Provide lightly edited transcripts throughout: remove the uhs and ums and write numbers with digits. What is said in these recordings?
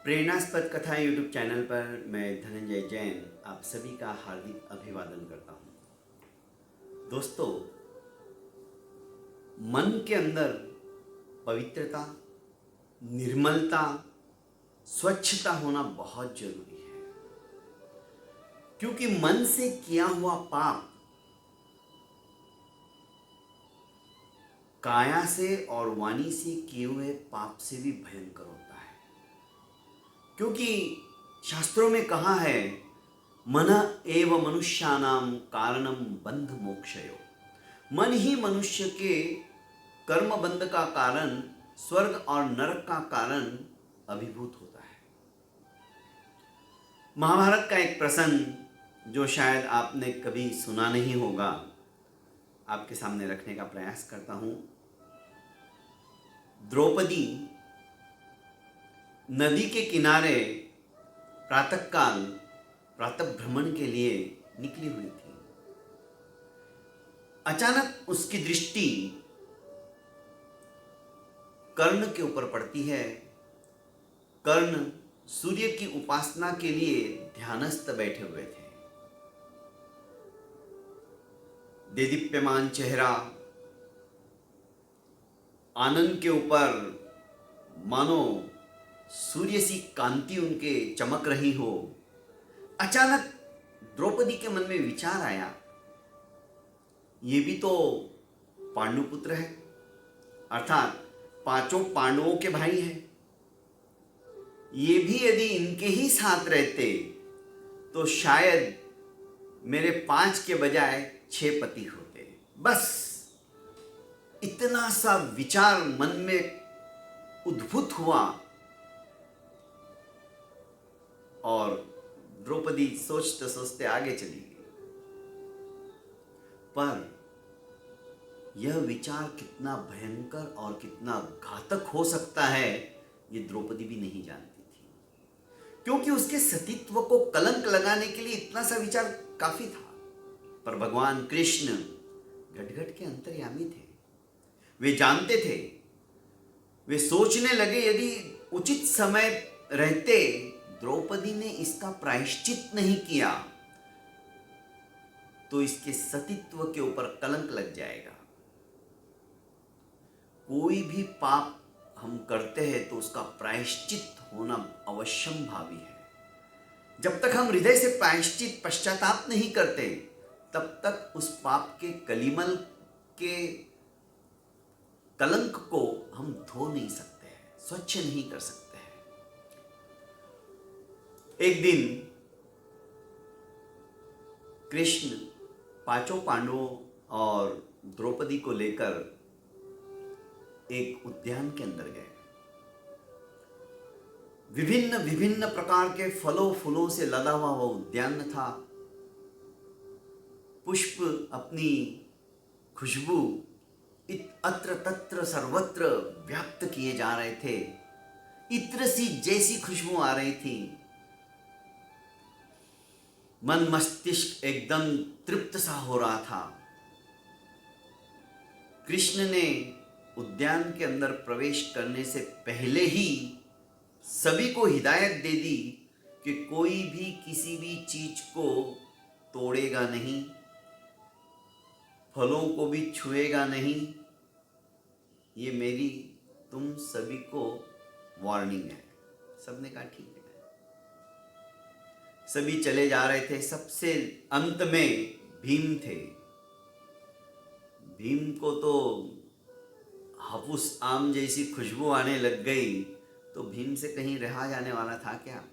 प्रेरणास्पद कथा YouTube channel पर मैं धनंजय जैन आप सभी का हार्दिक अभिवादन करता हूँ। दोस्तों, मन के अंदर पवित्रता, निर्मलता, स्वच्छता होना बहुत जरूरी है, क्योंकि मन से किया हुआ पाप काया से और वाणी से किए हुए पाप से भी भयंकर होता है। क्योंकि शास्त्रों में कहा है, मन एव मनुष्यानाम कारणम बंध मोक्षयो। मन ही मनुष्य के कर्म बंध का कारण, स्वर्ग और नरक का कारण अभिभूत होता है। महाभारत का एक प्रसंग जो शायद आपने कभी सुना नहीं होगा, आपके सामने रखने का प्रयास करता हूं। द्रौपदी नदी के किनारे प्रातःकाल प्रातः भ्रमण के लिए निकली हुई थी। अचानक उसकी दृष्टि कर्ण के ऊपर पड़ती है। कर्ण सूर्य की उपासना के लिए ध्यानस्थ बैठे हुए थे। देदीप्यमान चेहरा, आनंद के ऊपर मानो सूर्य सी कांति उनके चमक रही हो। अचानक द्रौपदी के मन में विचार आया, ये भी तो पांडुपुत्र है, अर्थात पांचों पांडवों के भाई हैं। ये भी यदि इनके ही साथ रहते तो शायद मेरे 5 के बजाय 6 पति होते। बस इतना सा विचार मन में उद्भूत हुआ और द्रौपदी सोचते सोचते आगे चली गई। पर यह विचार कितना भयंकर और कितना घातक हो सकता है, ये द्रौपदी भी नहीं जानती थी। क्योंकि उसके सतीत्व को कलंक लगाने के लिए इतना सा विचार काफी था। पर भगवान कृष्ण घट-घट के अंतर्यामी थे। वे जानते थे। वे सोचने लगे, यदि उचित समय रहते द्रौपदी ने इसका प्रायश्चित नहीं किया तो इसके सतीत्व के ऊपर कलंक लग जाएगा। कोई भी पाप हम करते हैं तो उसका प्रायश्चित होना अवश्यंभावी है। जब तक हम हृदय से प्रायश्चित पश्चाताप नहीं करते, तब तक उस पाप के कलिमल के कलंक को हम धो नहीं सकते हैं, स्वच्छ नहीं कर सकते हैं। एक दिन कृष्ण 5 पांडवों और द्रौपदी को लेकर एक उद्यान के अंदर गए। विभिन्न विभिन्न प्रकार के फलों फूलों से लदा हुआ वह उद्यान था। पुष्प अपनी खुशबू अत्र तत्र सर्वत्र व्याप्त किए जा रहे थे। इत्र सी जैसी खुशबू आ रही थी। मन मस्तिष्क एकदम तृप्त सा हो रहा था। कृष्ण ने उद्यान के अंदर प्रवेश करने से पहले ही सभी को हिदायत दे दी कि कोई भी किसी भी चीज को तोड़ेगा नहीं, फलों को भी छुएगा नहीं। ये मेरी तुम सभी को वार्निंग है। सबने कहा ठीक है। सभी चले जा रहे थे। सबसे अंत में भीम थे। भीम को तो हाफूस आम जैसी खुशबू आने लग गई, तो भीम से कहीं रहा जाने वाला था क्या?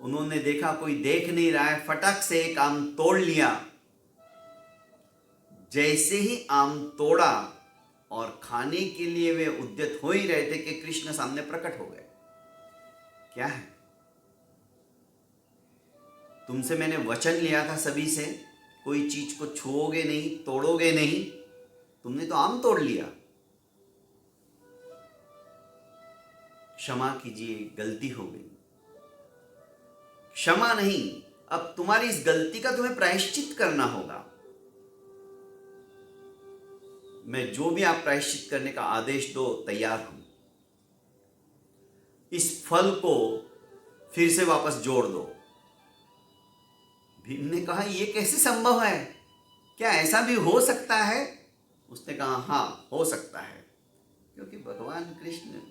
उन्होंने देखा कोई देख नहीं रहा है, फटक से एक आम तोड़ लिया। जैसे ही आम तोड़ा और खाने के लिए वे उद्यत हो ही रहे थे कि कृष्ण सामने प्रकट हो गए। क्या है? तुमसे मैंने वचन लिया था सभी से, कोई चीज को छुओगे नहीं, तोड़ोगे नहीं। तुमने तो आम तोड़ लिया। क्षमा कीजिए, गलती हो गई। क्षमा नहीं, अब तुम्हारी इस गलती का तुम्हें प्रायश्चित करना होगा। मैं जो भी आप प्रायश्चित करने का आदेश दो, तैयार हूं। इस फल को फिर से वापस जोड़ दो। भीम ने कहा, यह कैसे संभव है? क्या ऐसा भी हो सकता है? उसने कहा, हाँ हो सकता है, क्योंकि भगवान कृष्ण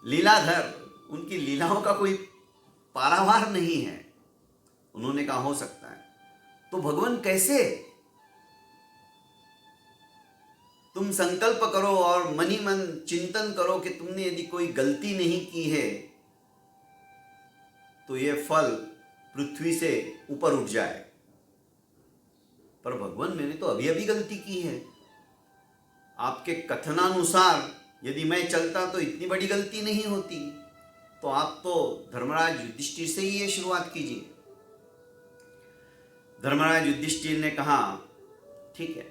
लीलाधर, उनकी लीलाओं का कोई पारावार नहीं है। उन्होंने कहा हो सकता है। तो भगवान कैसे? तुम संकल्प करो और मन ही मन चिंतन करो कि तुमने यदि कोई गलती नहीं की है तो यह फल पृथ्वी से ऊपर उठ जाए। पर भगवान, मैंने तो अभी अभी गलती की है। आपके कथनानुसार यदि मैं चलता तो इतनी बड़ी गलती नहीं होती। तो आप तो धर्मराज युधिष्ठिर से ही ये शुरुआत कीजिए। धर्मराज युधिष्ठिर ने कहा, ठीक है,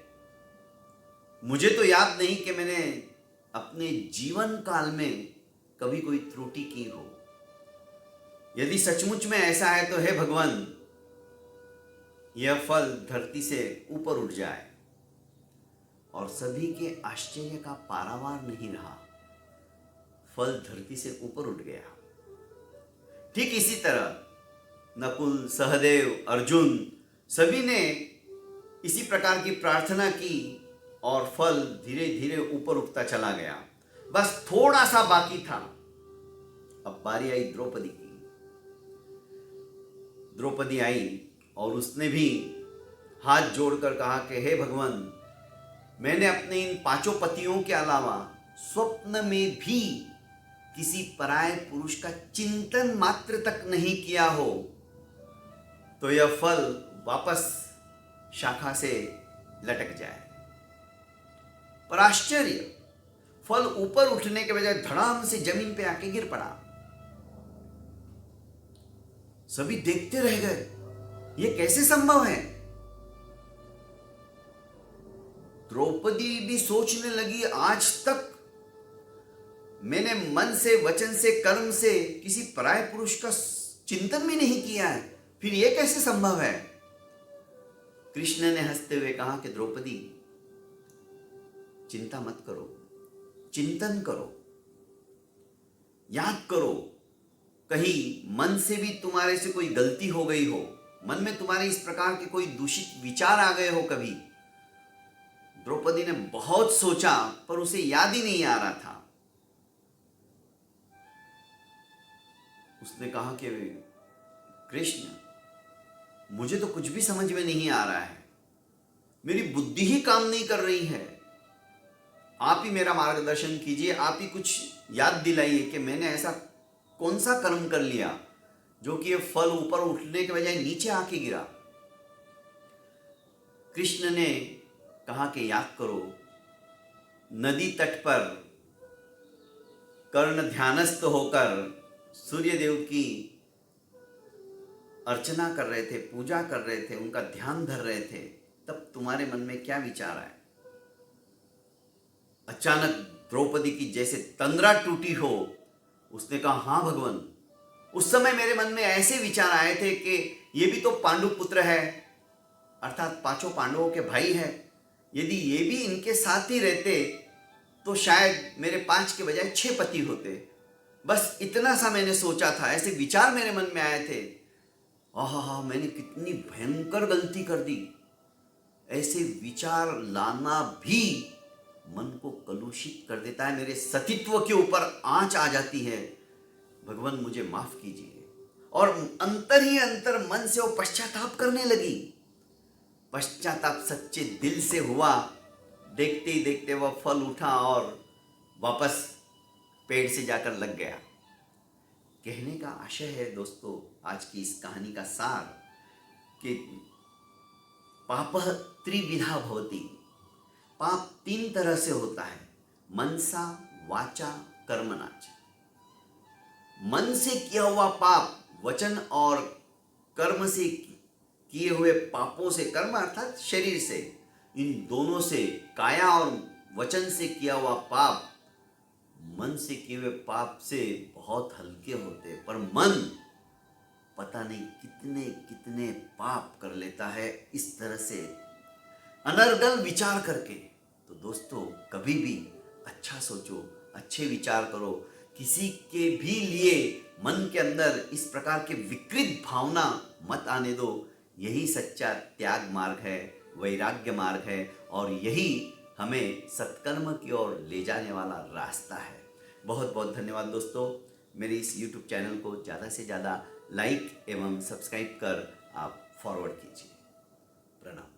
मुझे तो याद नहीं कि मैंने अपने जीवन काल में कभी कोई त्रुटि की हो। यदि सचमुच में ऐसा है तो हे भगवान, यह फल धरती से ऊपर उठ जाए। और सभी के आश्चर्य का पारावार नहीं रहा। फल धरती से ऊपर उठ गया। ठीक इसी तरह नकुल, सहदेव, अर्जुन सभी ने इसी प्रकार की प्रार्थना की और फल धीरे धीरे ऊपर उठता चला गया। बस थोड़ा सा बाकी था। अब बारी आई द्रौपदी की। द्रौपदी आई और उसने भी हाथ जोड़कर कहा कि हे भगवान, मैंने अपने इन 5 पतियों के अलावा स्वप्न में भी किसी पराये पुरुष का चिंतन मात्र तक नहीं किया हो, तो यह फल वापस शाखा से लटक जाए। पर आश्चर्य, फल ऊपर उठने के बजाय धड़ाम से जमीन पे आके गिर पड़ा। सभी देखते रह गए, यह कैसे संभव है? द्रौपदी भी सोचने लगी, आज तक मैंने मन से, वचन से, कर्म से किसी पराये पुरुष का चिंतन भी नहीं किया है, फिर यह कैसे संभव है? कृष्ण ने हंसते हुए कहा कि द्रौपदी, चिंता मत करो, चिंतन करो, याद करो, कहीं मन से भी तुम्हारे से कोई गलती हो गई हो, मन में तुम्हारे इस प्रकार के कोई दूषित विचार आ गए हो कभी। द्रौपदी ने बहुत सोचा पर उसे याद ही नहीं आ रहा था। उसने कहा कि कृष्ण, मुझे तो कुछ भी समझ में नहीं आ रहा है, मेरी बुद्धि ही काम नहीं कर रही है। आप ही मेरा मार्गदर्शन कीजिए, आप ही कुछ याद दिलाइए कि मैंने ऐसा कौन सा कर्म कर लिया जो कि ये फल ऊपर उठने के बजाय नीचे आके गिरा। कृष्ण ने कहा कि याद करो, नदी तट पर कर्ण ध्यानस्थ होकर सूर्य देव की अर्चना कर रहे थे, पूजा कर रहे थे, उनका ध्यान धर रहे थे, तब तुम्हारे मन में क्या विचार आए? अचानक द्रौपदी की जैसे तंद्रा टूटी हो। उसने कहा, हाँ भगवान, उस समय मेरे मन में ऐसे विचार आए थे कि ये भी तो पांडु पुत्र है, अर्थात 5 पांडवों के भाई है। यदि ये भी इनके साथ ही रहते तो शायद मेरे 5 के बजाय 6 पति होते। बस इतना सा मैंने सोचा था, ऐसे विचार मेरे मन में आए थे। आहा, मैंने कितनी भयंकर गलती कर दी। ऐसे विचार लाना भी मन को कलुषित कर देता है, मेरे सतीत्व के ऊपर आंच आ जाती है। भगवान मुझे माफ कीजिए। और अंतर ही अंतर मन से वो पश्चाताप करने लगी। पश्चाताप सच्चे दिल से हुआ। देखते ही देखते वह फल उठा और वापस पेड़ से जाकर लग गया। कहने का आशय है दोस्तों, आज की इस कहानी का सार कि पापः त्रिविधा भवति। पाप 3 तरह से होता है, मनसा, वाचा, कर्मणा। मन से किया हुआ पाप, वचन और कर्म से किए हुए पापों से, कर्म अर्थात शरीर से, इन दोनों से, काया और वचन से किया हुआ पाप मन से किए हुए पाप से बहुत हल्के होते, पर मन पता नहीं कितने कितने पाप कर लेता है इस तरह से अनर्गल विचार करके। तो दोस्तों, कभी भी अच्छा सोचो, अच्छे विचार करो किसी के भी लिए मन के अंदर इस प्रकार के विकृत भावना मत आने दो। यही सच्चा त्याग मार्ग है, वैराग्य मार्ग है, और यही हमें सत्कर्म की ओर ले जाने वाला रास्ता है। बहुत बहुत धन्यवाद दोस्तों। मेरे इस YouTube चैनल को ज़्यादा से ज़्यादा लाइक एवं सब्सक्राइब कर आप फॉरवर्ड कीजिए। प्रणाम।